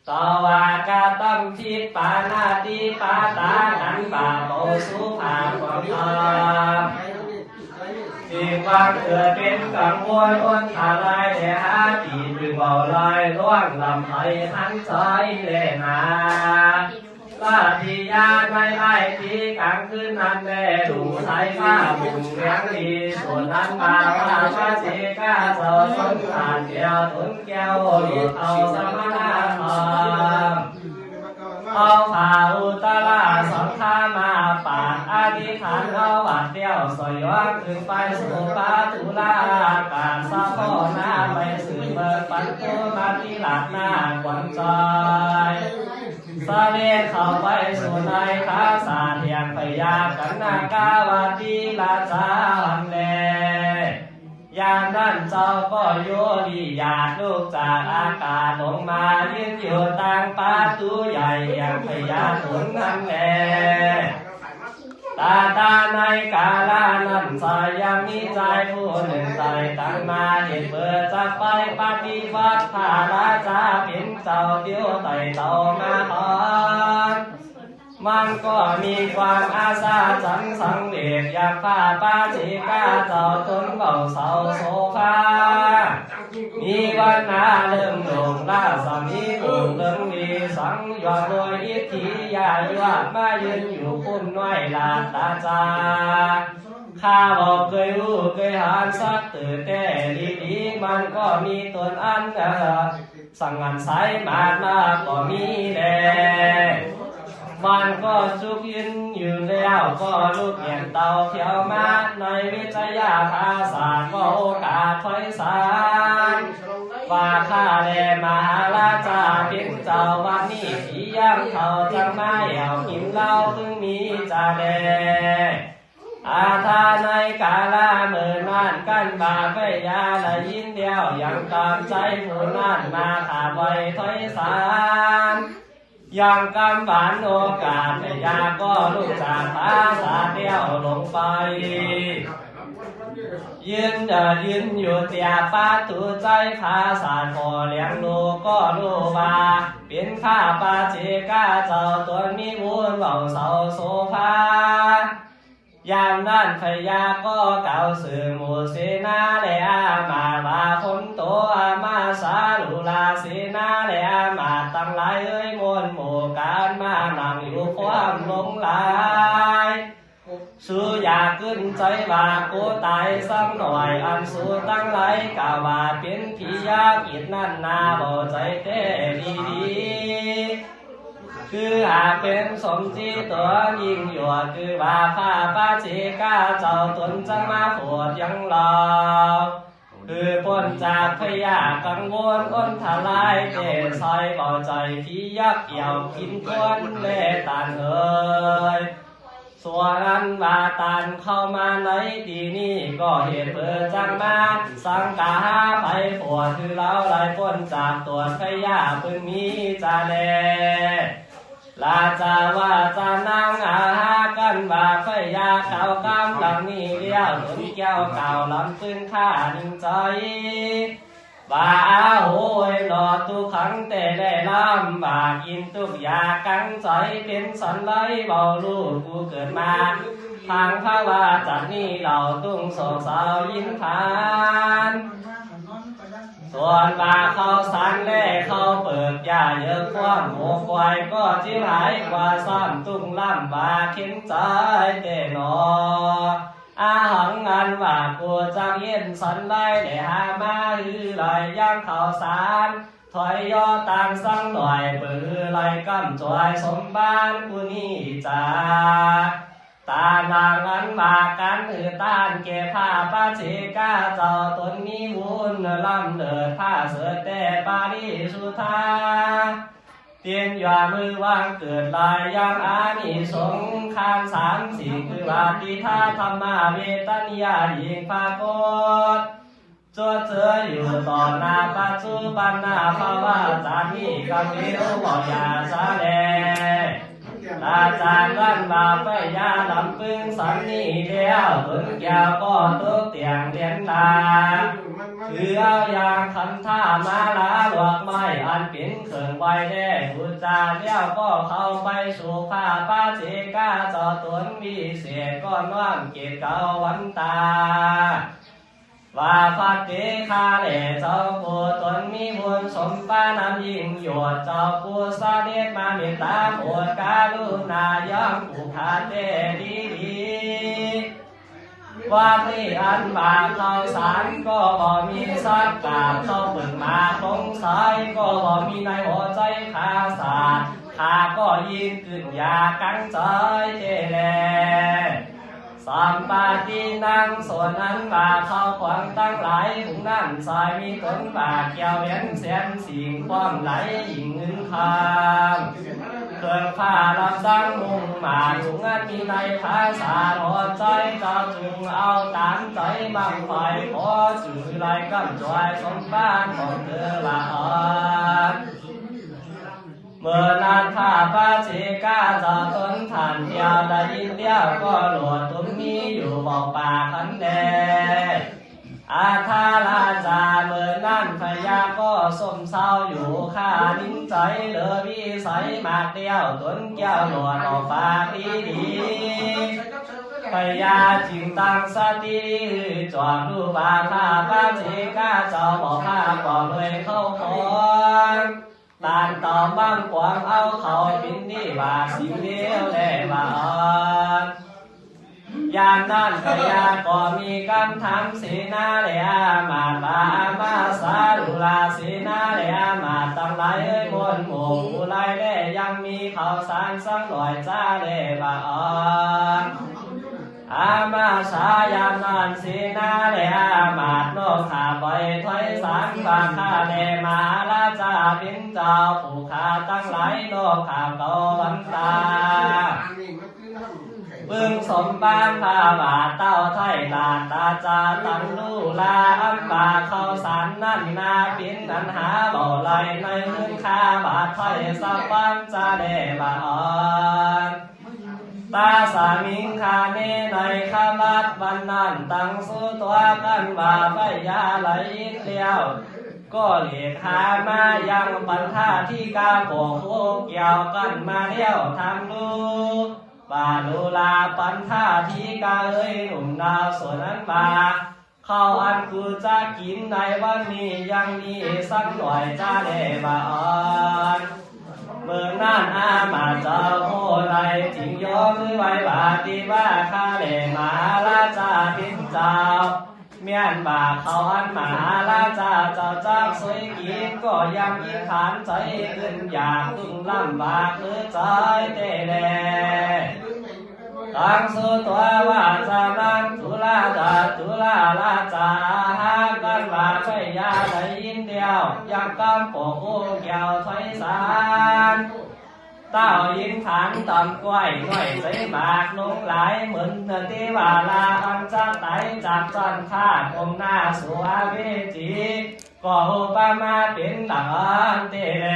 ตวากาตัมทิปานาติปาตานันบาโมสุภาความทองสิ่งวางเกิดเป็นกังวลอ้นขาลายแต่หาตีดึงเบาลอยล่วงลำไห้หันซอยเลนาลาทิยาไม่ไล่ทีกลางคืนนั้นแม่ดูไทยข้าบุญเลี้ยงดีส่วนนั้นมาว่าพระเจก้าเจ้าสนทานเดียวทุนแก้วหลุดเอาสมณะธรรมเอาผ่าอุตราสังฆามาปาดอธิษฐานเอาวัดเดียวสอยว่างขึ้นไปสู่พระตุลาการสะโพหน้าไปสื่อเบิกปันตุมาที่หลักหน้าขวัญใจสะเลเข้าไปสู่ในข้าสาเทียนพยากันนากาวาตีลาจาหันเลยามนั้นเจ้าก็โยดีญาติลูกจากอากาศลงมายืนอยู่ต่างประตูใหญ่อย่างพยาถุนนั่นแหละตาในกาลานั้นสายยังมีใจผู้หนึ่งใจตั้งมาเห็นเปิดจะไปปฏิวัติพระราชาเป็นเจ้าเดียวไต่เต่ามาทอนมันก็มีความอาสาจังสังเดชอยากพาปาจิกาเจ้าตนเบาเสาโซฟามีวันนาเริ่มหลงล่าสามีหลงเริ่มดีสังยอดโดยอิทธิยายวาดมายืนอยู่พุ่นน้อยลาตาจาข้าบอกเคยรู้เคยหานสักตื่นแต่ดีๆมันก็มีตนอันสั่งงานสายมาก็มีแลมันก็สุกยืนอยู่แล้วก็ลูกเหียนเตาเที่ยวมาในวิทยาภาษาก็โอกาสถอยสารว่าข้าแลมหาราชาเป็นเจ้าวันนี้ที่ยังเขาจังไม่เอาหิมเล่าถึงมีจะแลอาทาในกาลาเมื่อนานกันบาไปยาละยินเดียวยังตามใจผู้นั้นมาขาไว้ถอยสารยังกำบานโอกาสพยาก็ลูกจากภาษาเดียวลงไปยืนอยู่เตียป้าตูใจภาษาพอเลี้ยงลูกก็ลูกว่าเป็นข้าปาเจกาเจ้าตัวมีบุญเบาเสาโซฟายามนั้นพยาก็เก่าสื่อหมู่เสนาและอามาบาคนโตอามาสาลุลาเสนาและอามาตั้งหลายมวลหมู่การมานั่งอยู่ความหลงไหลสู้อยากขึ้นใจว่ากูตายสักหน่อยอันสู้ตั้งหลายกะว่าเป็นผียากิดนั่นนาบ่ใจเต้ดีคือหากเป็นสมที่ตัวยิ่งหยวดคือว่าข้าพระเจกาเจ้าตนจังมาโปรดยังรอคือพ้นจากพยากังวลอ้นทลายเตะซอยเบาใจพี่ยักเกี่ยวกินทวนเล่ตันเอ่ยส่วนอันว่าตันเข้ามาในปีนี้ก็เหตุเปิดจังมาสังกาไปปวดคือเราไหลพ้นจากตัวพยาพึงมีจะแลลาจาว่าจะนั่งอาหากันว่าพยาเก่ากำลังมีเลี้ยวถึงแก้วเก่าลำปืนข้านิ่งใจว่าโอ้ยหลอดทุกขังแต่ได้ลำบากกินทุกยากังใจเป็นสันไลเบาลูกกูเกิดมาทางพระว่าจากนี้เราตุ้งโศกสาวยินผานส่วนว่าเขาสันเล่เขาเปิดยาเยอะความหัวควายก็จิหายกว่าซ้ำตุ้งล่ำบาเข็นใจเตนออาหังงานว่ากูจังเย็นสันไล่ได้หามาหือลอยย่างเขาสารถอยย่อต่างสังหน่อยปือลอยกำจอยสมบ้านกูนี่จ้าตาลางอันมากันหือต้านเก็บผ้าปาเจกาเจ้าตนมีวุ้นลำเดิดผ้าเสือแต่ปาริสุธาเตียนยามือวางเกิดลายยังอานิสงส์คานสามสิ่งคือวาติธาธรรมะเวตัญญายิงภากฏจดเจออยู่ต่อหน้าปัจจุบันหน้าภาวะจามีกังวิโรบอกยาสาแลอาจารย์กันบาไปยาลำปึงสันนี่เดียวถึงแก้วก็ตุกเตียงเดียนตา คือเอาอย่างคันท่ามาลาหลวกไม้อันเป็นเครื่องไว้แด่บุญจาเลี้ยวก็เข้าไปสู่ผ้าป้าเจกาเจ้าตนวิเศษก้อนว่างเกศเก่าวันตาว่าพัดเตคาแหล่เจ้าผู้ตนมีบุญสมปานำยิ่งหยวดเจ้าผู้เสด็จมาเมตตาโปรดกรุณาย่อมผู้ขาดเดดีว่าที่อันบาเข้าสารก็บ่มีสักกาบเข้าเปิดมาตรงสายก็บ่มีในหัวใจขาสาดข้าก็ยินขึ้นอยากกังใจเจแลสัมปาตินังส่วนนั้นบาเข้าขวางตั้งหลายถุงนั่นสายมีตนบาเกี่ยวเวียนเสียนสิ่งความไหลยิ่งเงินคามเครื่องผ้าลำดังมุ่งมาถุงนั้นมีในภาษาหัวใจจะถึงเอาตามใจบังไฟขอสื่อไรกำจอยสมบ้านของเธอละอ่อนเมื่อนานข้าพระเจกาจะตนฐานเดียวได้ยินเดียวก็หลวดตุ้มมีอยู่บอกป่าขันแดอาทาลาจาเมื่อนั้นพญาก็สมเศร้าอยู่ข้านิ้นใจเหลือวิสัยมากเดียวตนเกี่ยวหลวดออกปากดีพญาจึงตั้งสติจอดดูบาข้าพระเจกาเจ้าบอกข้าก่อเลยเข้าของตานต่อบ้างกวางเอาเขาบินนี่บาสิ่งเดียวแลบาอ่อนยามนั้นพญาก็มีคำถามเสนาเลอามาบามาสาดุลาเสนาเลอามาตั้งหลายมวลหมู่ผู้ไล่เล่ยังมีเขาสารสังหน่อยจ้าเลบาอ่อนอามาสายามนั้นเสนาเลอามาโนขาไปถอยสารบาคาเลมาลาจาบินเจ้าผู้ขาตั้งหลายโนขาเก่าวันตาเบื้องสมบ้านพาบาเต้าไทยลาตาจาตันลูลาอันบาเข้าสารนั่นนาปินอันหาบ่อไหลในเมืองคาบาไทยสับปันจะเดบาอ่อนตาสามิงคาเนในขมัดวันนั้นตั้งสู้ตัวกันบาพยาไหลเลี้ยวก็เหลียหามายังปัญหาที่กาโผล่เกี่ยวกันมาเลี้ยวทำดูบาลูลาปันท่าที่กาเอ้ยหนุ่มดาวส่วนนั้นบาเข้าอันกูจะกินในวันนี้ยังมีสักหน่อยจะได้บาอ่อนเมื่อนั้นอามาเจ้าโอ้ไรจิงยกมือไว้บาตีว่าข้าเลมาลาจาพินเจ้าเมียนบาเขาอันมาลาจาเจ้าจักสวยกินก็ยังยินขานใจขึ้นอยากตึงลำบากหรือใจเตแลตั้งสุตัวว่าจะนั้นตุลาจาตุลาลาจาหากันว่าพยาได้ยินเดียวยังกำปกเกี่ยวถอยสารเต้ายินขานตำก้อยหน่อยใจบากลงหลายเหมือนเนื้อที่ว่าลาอันจะไตจากจันท่าคมหน้าสัวเวจีก็อุปมาเป็นหลังเตเล